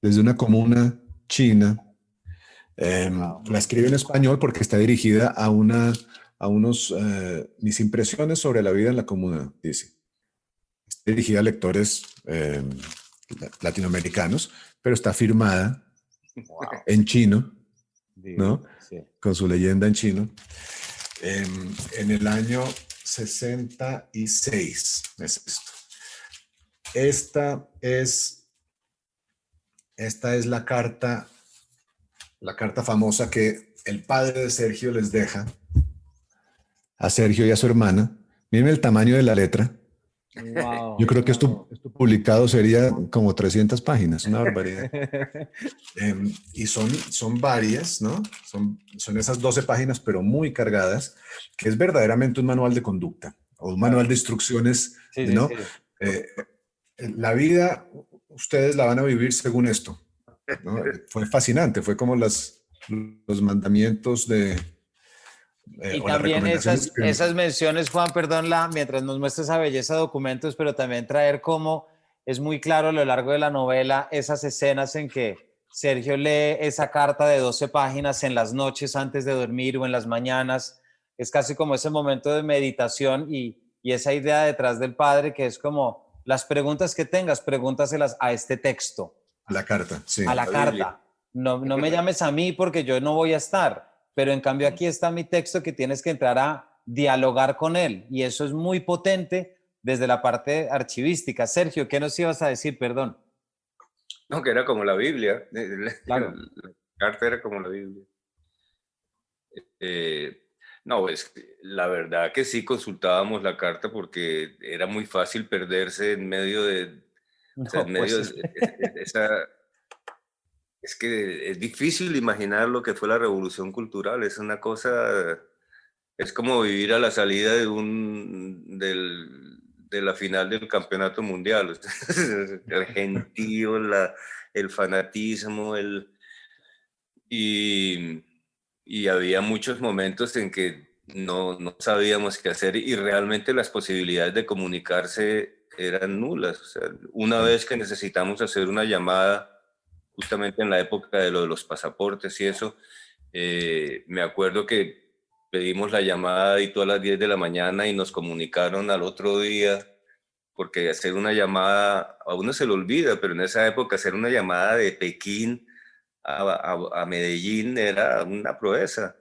desde una comuna china. La escribe en español porque está dirigida a unos, mis impresiones sobre la vida en la comuna, dice. Está dirigida a lectores latinoamericanos, pero está firmada Wow. en chino, Divino, ¿no? sí. Con su leyenda en chino. En el año 66 es esto. Esta es la carta famosa que el padre de Sergio les deja a Sergio y a su hermana. Miren el tamaño de la letra. Wow. Yo creo que esto publicado sería como 300 páginas, una barbaridad. Y son varias, ¿no? Son esas 12 páginas, pero muy cargadas, que es verdaderamente un manual de conducta o un manual de instrucciones, Sí, sí, ¿no? sí. Eh, la vida, ustedes la van a vivir según esto, ¿no? Fue fascinante, fue como los mandamientos Y o las también recomendaciones esas menciones, Juan, perdón, mientras nos muestra esa belleza de documentos, pero también traer como es muy claro a lo largo de la novela esas escenas en que Sergio lee esa carta de 12 páginas en las noches antes de dormir o en las mañanas. Es casi como ese momento de meditación y esa idea detrás del padre que es como las preguntas que tengas, pregúntaselas a este texto, a la carta, sí. a la La Biblia. carta. No, no me llames a mí porque yo no voy a estar, pero en cambio aquí está mi texto que tienes que entrar a dialogar con él y eso es muy potente desde la parte archivística. Sergio, ¿qué nos ibas a decir? Perdón. No, que era como la Biblia. Claro. La carta era como la Biblia. Eh, no, pues la verdad que sí consultábamos la carta porque era muy fácil perderse en medio de, o sea, No, en medio pues de esa, Es que es difícil imaginar lo que fue la revolución cultural. Es una cosa, es como vivir a la salida de la final del campeonato mundial. El gentío, el fanatismo, y, y había muchos momentos en que no sabíamos qué hacer y realmente las posibilidades de comunicarse eran nulas. O sea, una Sí. vez que necesitamos hacer una llamada, justamente en la época de lo de los pasaportes y eso, me acuerdo que pedimos la llamada y todas las 10 de la mañana y nos comunicaron al otro día, porque hacer una llamada, a uno se le olvida, pero en esa época hacer una llamada de Pekín a Medellín era una proeza.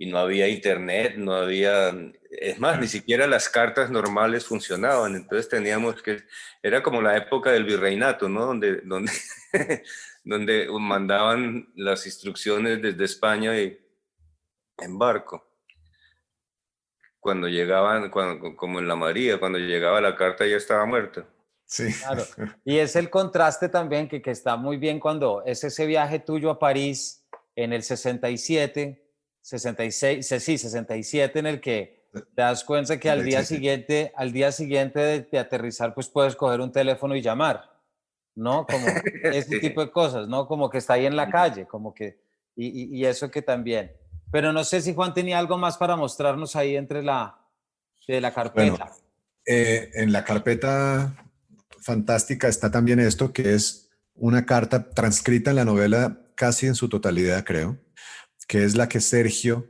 Y no había internet, no había, es más, ni Claro. siquiera las cartas normales funcionaban, entonces teníamos que, era como la época del virreinato, ¿no? Donde mandaban las instrucciones desde España y en barco. Cuando llegaban, como en la María, cuando llegaba la carta ya estaba muerta. Sí. Claro. Y es el contraste también que está muy bien cuando es ese viaje tuyo a París en el 67, 66, sí, 67, en el que te das cuenta que 37. al día siguiente de aterrizar, pues puedes coger un teléfono y llamar, ¿no? Como ese tipo Sí. de cosas, ¿no? Como que está ahí en la calle, como que, y eso que también. Pero no sé si Juan tenía algo más para mostrarnos ahí de la Bueno, carpeta. en la carpeta fantástica está también esto, que es una carta transcrita en la novela casi en su totalidad, creo, que es la que Sergio,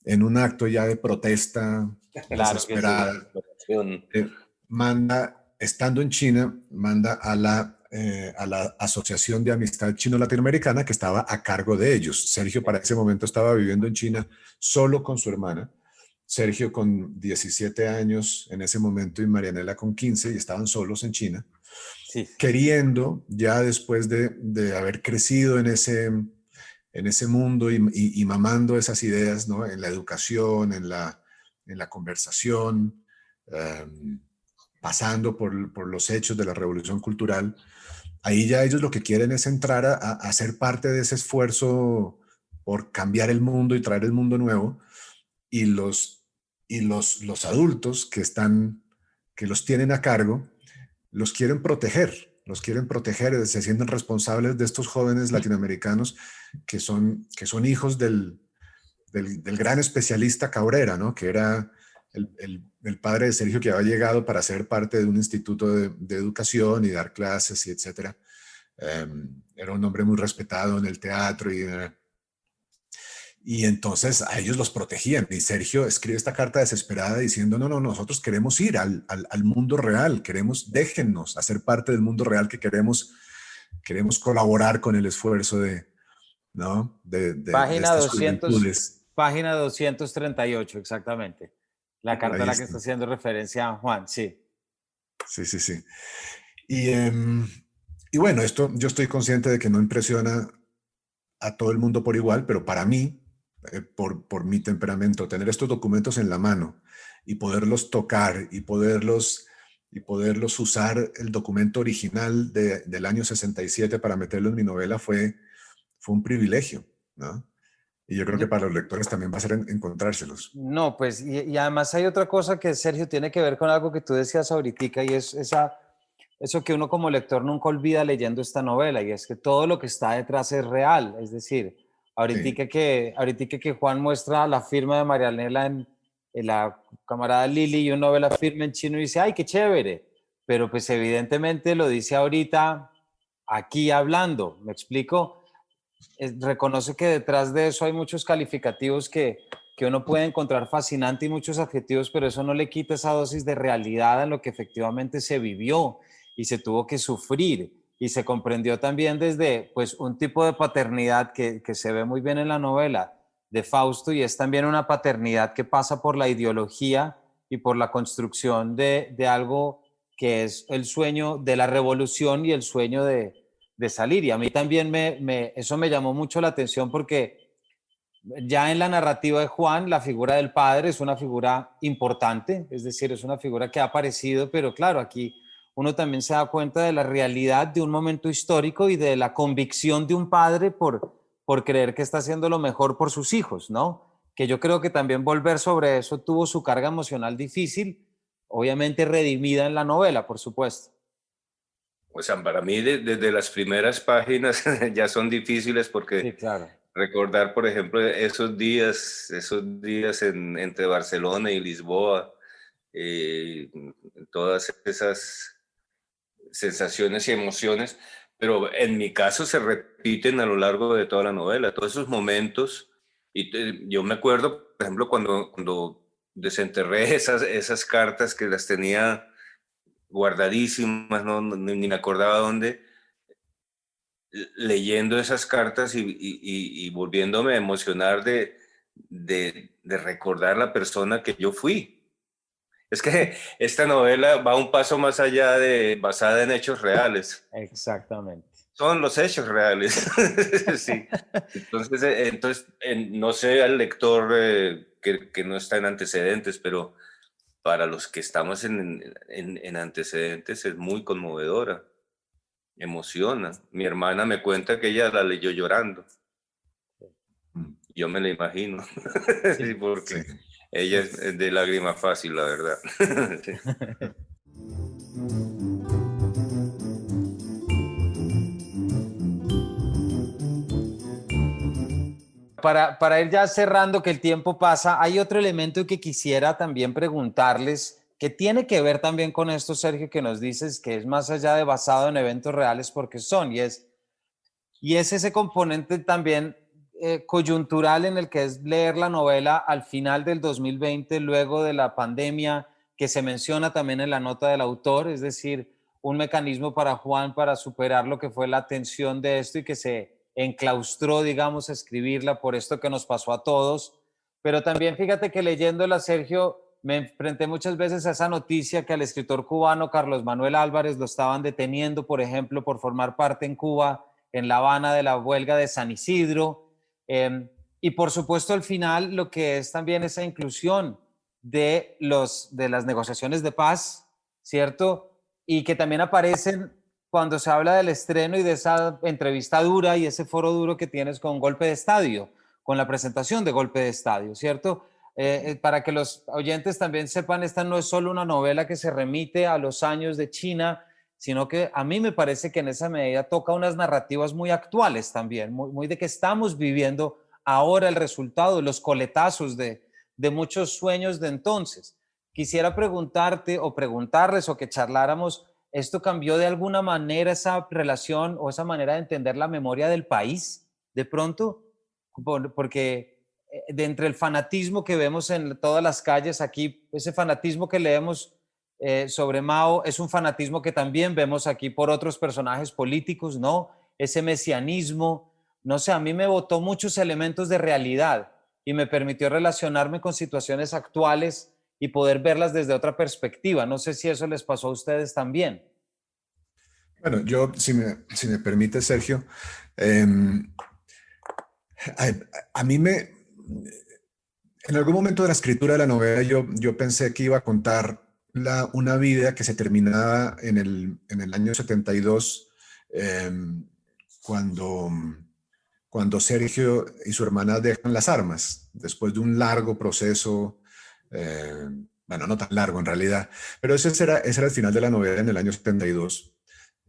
en un acto ya de protesta Claro que sí. desesperada, manda, estando en China, manda a la Asociación de Amistad Chino-Latinoamericana que estaba a cargo de ellos. Sergio para ese momento estaba viviendo en China solo con su hermana. Sergio con 17 años en ese momento y Marianela con 15 y estaban solos en China, Sí. queriendo ya después de haber crecido en ese mundo y mamando esas ideas, ¿no? En la educación, en la conversación, pasando por los hechos de la revolución cultural, ahí ya ellos lo que quieren es entrar a ser parte de ese esfuerzo por cambiar el mundo y traer el mundo nuevo, y los adultos que los tienen a cargo, los quieren proteger, se sienten responsables de estos jóvenes latinoamericanos que son hijos del gran especialista Cabrera, ¿no? Que era el padre de Sergio, que había llegado para ser parte de un instituto de educación y dar clases y etcétera. Era un hombre muy respetado en el teatro y entonces a ellos los protegían. Y Sergio escribe esta carta desesperada diciendo, no, nosotros queremos ir al mundo real, déjennos hacer parte del mundo real que queremos colaborar con el esfuerzo ¿no? de Página estas 200, juventudes. página 238, exactamente. La carta a Ahí la que está. está haciendo referencia Juan, sí. Sí, sí, sí. Y, y bueno, esto yo estoy consciente de que no impresiona a todo el mundo por igual, pero para mí, por mi temperamento, tener estos documentos en la mano y poderlos tocar y poderlos usar el documento original del año 67 para meterlo en mi novela fue un privilegio, ¿no? Y yo creo que para los lectores también va a ser encontrárselos. No, pues, y además hay otra cosa que, Sergio, tiene que ver con algo que tú decías ahorita, y es eso que uno como lector nunca olvida leyendo esta novela, y es que todo lo que está detrás es real. Es decir, Sí, ahorita que Juan muestra la firma de Marianela en la camarada Lili, y uno ve la firma en chino y dice, ¡ay, qué chévere! Pero pues evidentemente lo dice ahorita aquí hablando, ¿me explico? Reconoce que detrás de eso hay muchos calificativos que uno puede encontrar fascinante y muchos adjetivos, pero eso no le quita esa dosis de realidad en lo que efectivamente se vivió y se tuvo que sufrir, y se comprendió también desde pues un tipo de paternidad que se ve muy bien en la novela de Fausto, y es también una paternidad que pasa por la ideología y por la construcción de algo que es el sueño de la revolución y el sueño de salir. Y a mí también eso me llamó mucho la atención, porque ya en la narrativa de Juan, la figura del padre es una figura importante, es decir, es una figura que ha aparecido, pero claro, aquí uno también se da cuenta de la realidad de un momento histórico y de la convicción de un padre por creer que está haciendo lo mejor por sus hijos, ¿no? Que yo creo que también volver sobre eso tuvo su carga emocional difícil, obviamente redimida en la novela, por supuesto. O sea, para mí desde las primeras páginas ya son difíciles porque Sí, claro. recordar, por ejemplo, entre Barcelona y Lisboa, eh, todas esas sensaciones y emociones, pero en mi caso se repiten a lo largo de toda la novela, todos esos momentos. Yo me acuerdo, por ejemplo, cuando desenterré esas cartas que las tenía guardadísimas, ¿no? Ni me acordaba dónde, leyendo esas cartas y volviéndome a emocionar de recordar la persona que yo fui. Es que esta novela va un paso más allá de basada en hechos reales. Exactamente. Son los hechos reales. Sí. No sé al lector que no está en antecedentes, pero para los que estamos en antecedentes es muy conmovedora. Emociona. Mi hermana me cuenta que ella la leyó llorando. Yo me la imagino. Sí, Sí. porque Sí. ella es de lágrima fácil, la verdad. Sí. Para ir ya cerrando, que el tiempo pasa, hay otro elemento que quisiera también preguntarles, que tiene que ver también con esto, Sergio, que nos dices que es más allá de basado en eventos reales porque son, y es ese componente también coyuntural en el que es leer la novela al final del 2020, luego de la pandemia, que se menciona también en la nota del autor, es decir, un mecanismo para Juan para superar lo que fue la tensión de esto y que se enclaustró, digamos, a escribirla por esto que nos pasó a todos. Pero también fíjate que leyéndola, Sergio, me enfrenté muchas veces a esa noticia que al escritor cubano Carlos Manuel Álvarez lo estaban deteniendo, por ejemplo, por formar parte en Cuba, en La Habana, de la huelga de San Isidro. Y por supuesto, al final, lo que es también esa inclusión de las negociaciones de paz, ¿cierto? Y que también aparecen cuando se habla del estreno y de esa entrevista dura y ese foro duro que tienes con Golpe de Estadio, con la presentación de Golpe de Estadio, ¿cierto? Para que los oyentes también sepan, esta no es solo una novela que se remite a los años de China, sino que a mí me parece que en esa medida toca unas narrativas muy actuales también, muy de que estamos viviendo ahora el resultado, los coletazos de muchos sueños de entonces. Quisiera preguntarte o preguntarles o que charláramos, ¿esto cambió de alguna manera esa relación o esa manera de entender la memoria del país de pronto? Porque de entre el fanatismo que vemos en todas las calles aquí, ese fanatismo que leemos sobre Mao es un fanatismo que también vemos aquí por otros personajes políticos, ¿no? Ese mesianismo, no sé, a mí me botó muchos elementos de realidad y me permitió relacionarme con situaciones actuales y poder verlas desde otra perspectiva. No sé si eso les pasó a ustedes también. Bueno, yo, si me permite, Sergio, eh, a, a mí en algún momento de la escritura de la novela, yo pensé que iba a contar una vida que se terminaba en el año 72, eh, cuando, cuando Sergio y su hermana dejan las armas, después de un largo proceso, eh, bueno, no tan largo en realidad, pero ese era el final de la novela en el año 72.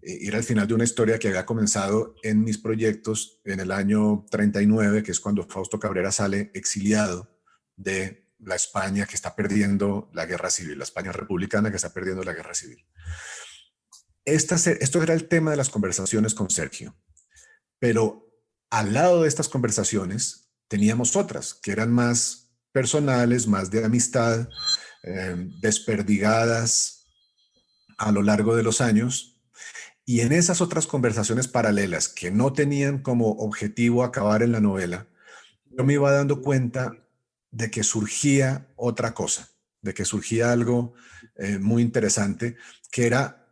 Era el final de una historia que había comenzado en mis proyectos en el año 39, que es cuando Fausto Cabrera sale exiliado de la España que está perdiendo la guerra civil, la España republicana que está perdiendo la guerra civil. Esto era el tema de las conversaciones con Sergio, pero al lado de estas conversaciones teníamos otras que eran más personales, más de amistad, desperdigadas a lo largo de los años. Y en esas otras conversaciones paralelas que no tenían como objetivo acabar en la novela, yo me iba dando cuenta de que surgía otra cosa, de que surgía algo muy interesante, que era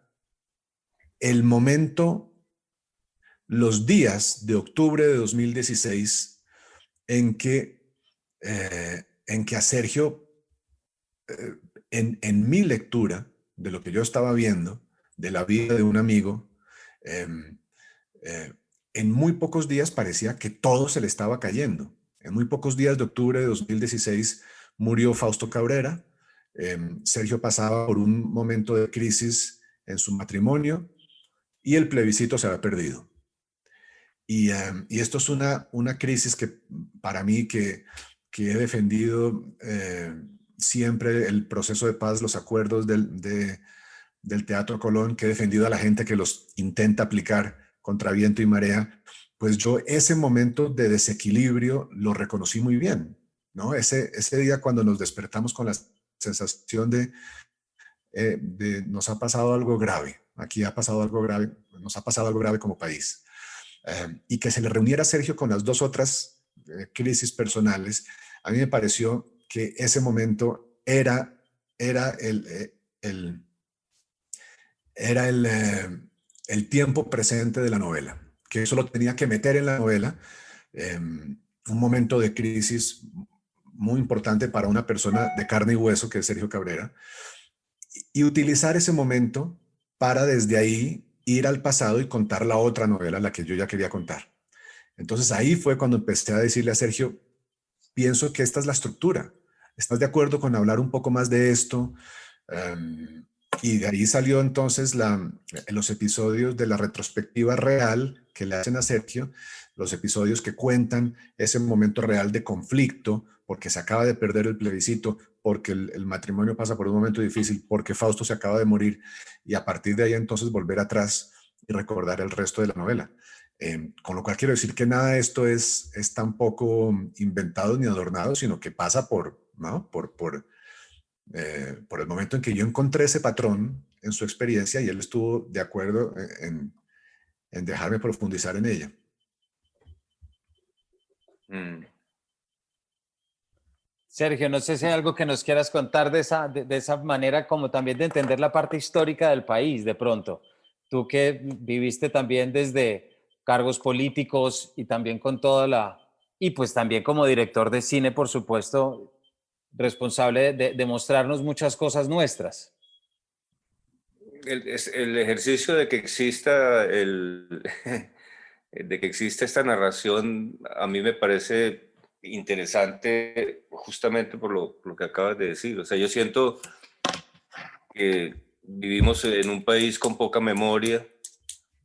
el momento, los días de octubre de 2016 en que a Sergio, en mi lectura de lo que yo estaba viendo, de la vida de un amigo, eh, en muy pocos días parecía que todo se le estaba cayendo. En muy pocos días de octubre de 2016 murió Fausto Cabrera. Sergio pasaba por un momento de crisis en su matrimonio y el plebiscito se había perdido. Y esto es una crisis que para mí, que he defendido siempre el proceso de paz, los acuerdos del Teatro Colón, que he defendido a la gente que los intenta aplicar contra viento y marea, pues yo ese momento de desequilibrio lo reconocí muy bien, ¿no? Ese día cuando nos despertamos con la sensación de nos ha pasado algo grave, aquí ha pasado algo grave, nos ha pasado algo grave como país. Y que se le reuniera a Sergio con las dos otras crisis personales, a mí me pareció que ese momento era el tiempo presente de la novela, que eso lo tenía que meter en la novela, un momento de crisis muy importante para una persona de carne y hueso que es Sergio Cabrera, y utilizar ese momento para desde ahí ir al pasado y contar la otra novela, la que yo ya quería contar. Entonces ahí fue cuando empecé a decirle a Sergio, pienso que esta es la estructura. ¿Estás de acuerdo con hablar un poco más de esto? Y de ahí salió entonces los episodios de la retrospectiva real que le hacen a Sergio, los episodios que cuentan ese momento real de conflicto, porque se acaba de perder el plebiscito, porque el matrimonio pasa por un momento difícil, porque Fausto se acaba de morir, y a partir de ahí entonces volver atrás y recordar el resto de la novela. Con lo cual quiero decir que nada de esto es tampoco inventado ni adornado, sino que pasa ¿no? Por el momento en que yo encontré ese patrón en su experiencia y él estuvo de acuerdo en dejarme profundizar en ella. Sergio, no sé si hay algo que nos quieras contar de esa manera, como también de entender la parte histórica del país, de pronto. Tú que viviste también desde cargos políticos y también con toda y pues también como director de cine, por supuesto, responsable de mostrarnos muchas cosas nuestras. El ejercicio de que exista de que exista esta narración, a mí me parece interesante justamente por lo que acabas de decir. O sea, yo siento que vivimos en un país con poca memoria,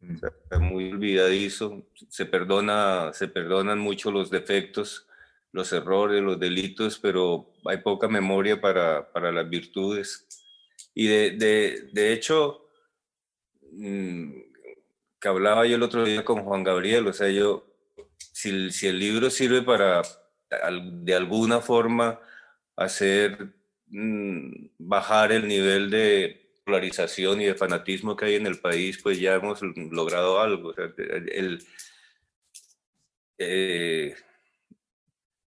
o sea, muy olvidadizo, se perdonan mucho los defectos, los errores, los delitos, pero hay poca memoria para las virtudes. Y de hecho, que hablaba yo el otro día con Juan Gabriel, o sea, si el libro sirve para de alguna forma hacer bajar el nivel de polarización y de fanatismo que hay en el país, pues ya hemos logrado algo. O sea,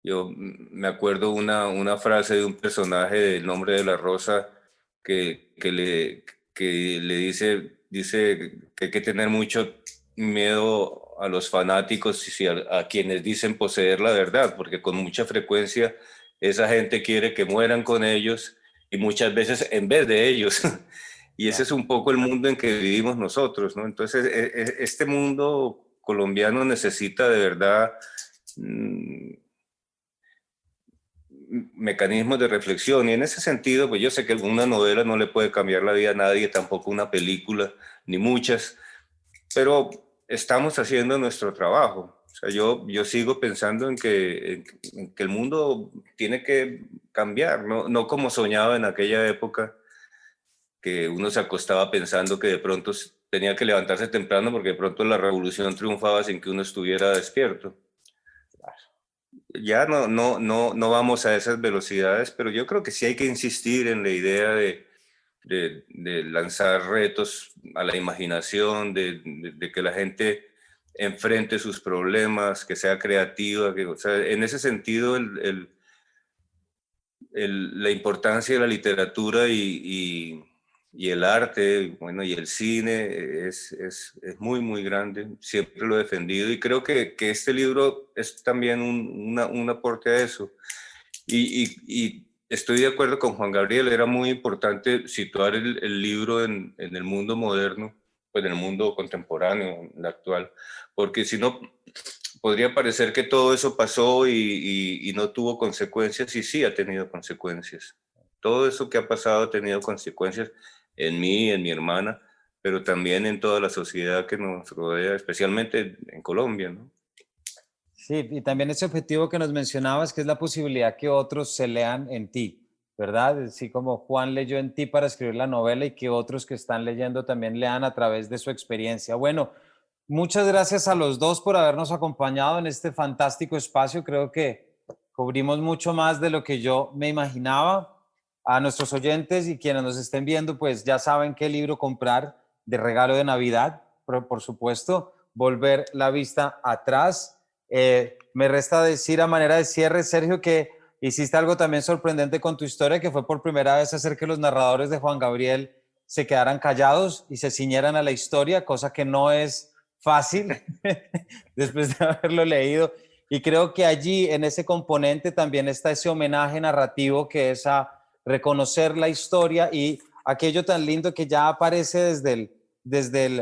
yo me acuerdo una frase de un personaje del Nombre de la Rosa que le dice que hay que tener mucho miedo a los fanáticos y a quienes dicen poseer la verdad, porque con mucha frecuencia esa gente quiere que mueran con ellos y muchas veces en vez de ellos. Y ese es un poco el mundo en que vivimos nosotros, ¿no? Entonces, este mundo colombiano necesita de verdad mecanismos de reflexión, y en ese sentido, pues yo sé que una novela no le puede cambiar la vida a nadie, tampoco una película, ni muchas, pero estamos haciendo nuestro trabajo. O sea, yo sigo pensando en que el mundo tiene que cambiar, no como soñaba en aquella época, que uno se acostaba pensando que de pronto tenía que levantarse temprano porque de pronto la revolución triunfaba sin que uno estuviera despierto. Ya no vamos a esas velocidades, pero yo creo que sí hay que insistir en la idea de lanzar retos a la imaginación, de que la gente enfrente sus problemas, que sea creativa, o sea, en ese sentido la importancia de la literatura y el arte, bueno, y el cine es muy, muy grande. Siempre lo he defendido y creo que este libro es también un aporte a eso. Y estoy de acuerdo con Juan Gabriel, era muy importante situar el libro en el mundo moderno, pues en el mundo contemporáneo, el actual, porque si no, podría parecer que todo eso pasó y no tuvo consecuencias, y sí ha tenido consecuencias. Todo eso que ha pasado ha tenido consecuencias en mí, en mi hermana, pero también en toda la sociedad que nos rodea, especialmente en Colombia, ¿no? Sí, y también ese objetivo que nos mencionabas, que es la posibilidad que otros se lean en ti, ¿verdad? Así como Juan leyó en ti para escribir la novela y que otros que están leyendo también lean a través de su experiencia. Bueno, muchas gracias a los dos por habernos acompañado en este fantástico espacio. Creo que cubrimos mucho más de lo que yo me imaginaba. A nuestros oyentes y quienes nos estén viendo, pues ya saben qué libro comprar de regalo de Navidad, pero por supuesto, Volver la vista atrás. Me resta decir a manera de cierre, Sergio, que hiciste algo también sorprendente con tu historia, que fue por primera vez hacer que los narradores de Juan Gabriel se quedaran callados y se ciñeran a la historia, cosa que no es fácil después de haberlo leído. Y creo que allí, en ese componente, también está ese homenaje narrativo que es a reconocer la historia y aquello tan lindo que ya aparece desde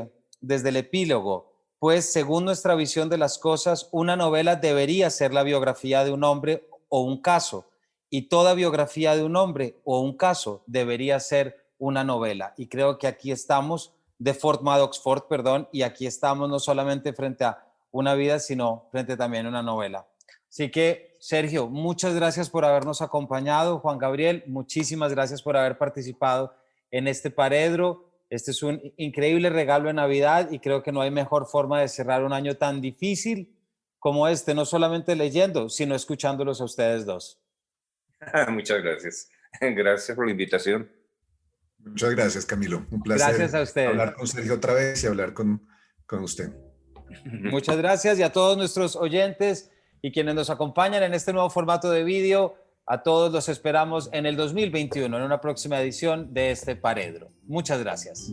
el epílogo. Pues según nuestra visión de las cosas, una novela debería ser la biografía de un hombre o un caso, y toda biografía de un hombre o un caso debería ser una novela. Y creo que aquí estamos, de Fort Madox Ford, perdón, y aquí estamos no solamente frente a una vida, sino frente también a una novela. Así que, Sergio, muchas gracias por habernos acompañado. Juan Gabriel, muchísimas gracias por haber participado en este Paredro. Este es un increíble regalo de Navidad y creo que no hay mejor forma de cerrar un año tan difícil como este, no solamente leyendo, sino escuchándolos a ustedes dos. Muchas gracias. Gracias por la invitación. Muchas gracias, Camilo. Un placer Gracias a ustedes. hablar con Sergio otra vez y hablar con usted. Muchas gracias y a todos nuestros oyentes y quienes nos acompañan en este nuevo formato de vídeo. A todos los esperamos en el 2021, en una próxima edición de este Paredro. Muchas gracias.